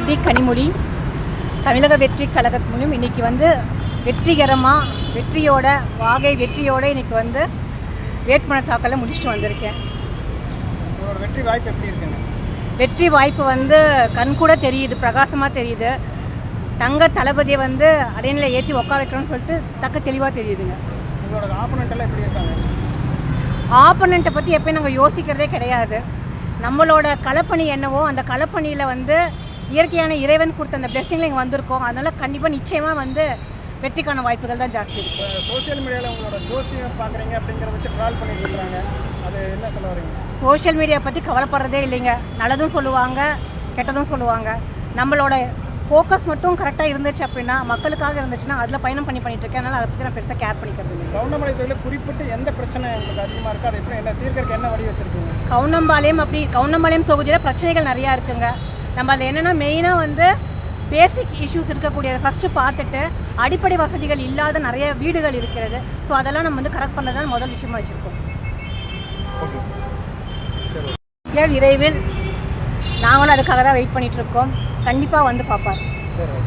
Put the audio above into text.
D Kanimozhi தமிழக வெற்றி கழகத்து மூலம் இன்றைக்கி வந்து வெற்றிகரமாக வெற்றியோட இன்றைக்கி வந்து வேட்புமனு தாக்கலை முடிச்சுட்டு வந்திருக்கேன். உங்களோட வெற்றி வாய்ப்பு எப்படி இருக்குங்க? வெற்றி வாய்ப்பு வந்து கண்கூட தெரியுது, பிரகாசமாக தெரியுது. தங்க தளபதியை வந்து அடைநிலை ஏற்றி உட்கார வைக்கணும்னு சொல்லிட்டு தக்க தெளிவாக தெரியுதுங்க. உங்களோட ஆப்போனன்ட் எப்படி இருக்காங்க? ஆப்போனண்ட்டை பற்றி எப்போயும் நாங்கள் யோசிக்கிறதே கிடையாது. நம்மளோட களப்பணி என்னவோ அந்த களப்பணியில் வந்து இயற்கையான இறைவன் கொடுத்த அந்த பிளெஸிங்கில் இங்கே வந்திருக்கோம். அதனால் கண்டிப்பாக நிச்சயமாக வந்து வெற்றிக்கான வாய்ப்புகள் தான் ஜாஸ்தி இருக்குது. சோஷியல் மீடியாவில் உங்களோட ஜோசியம் பார்க்குறீங்க அப்படிங்கிற வச்சு ட்ரால் பண்ணிட்டு இருக்கிறாங்க, அது என்ன சொல்ல வரீங்க? சோஷியல் மீடியா பற்றி கவலைப்படுறதே இல்லைங்க. நல்லதும் சொல்லுவாங்க, கெட்டதும் சொல்லுவாங்க. நம்மளோட ஃபோக்கஸ் மட்டும் கரெக்டாக இருந்துச்சு அப்படின்னா, மக்களுக்காக இருந்துச்சுன்னா அதில் பயணம் பண்ணிட்டு இருக்கேன். அதனால் அதை பற்றி நான் பெருசாக கேர் பண்ணிக்கிறது இல்லை. கவுண்டம்பாளையம் தொகுதியில் குறிப்பிட்டு எந்த பிரச்சனை உங்களுக்கு அதிகமாக இருக்குது, அதை எப்படி என்ன தீர்க்கறதுக்கு என்ன வழி வச்சுருக்கீங்க? கவுண்டம்பாளையம் தொகுதியில் பிரச்சனைகள் நிறையா இருக்குங்க. நம்ம அதில் என்னென்னா மெயினாக வந்து பேசிக் இஷ்யூஸ் இருக்கக்கூடியதை ஃபஸ்ட்டு பார்த்துட்டு, அடிப்படை வசதிகள் இல்லாத நிறைய வீடுகள் இருக்கிறது. ஸோ அதெல்லாம் நம்ம வந்து கரெக்ட் பண்ணுறது தான் முதல் விஷயமா வச்சுருக்கோம். விரைவில் நாங்களும் அதுக்காக தான் வெயிட் பண்ணிகிட்ருக்கோம். கண்டிப்பாக வந்து பார்ப்பார். சரி.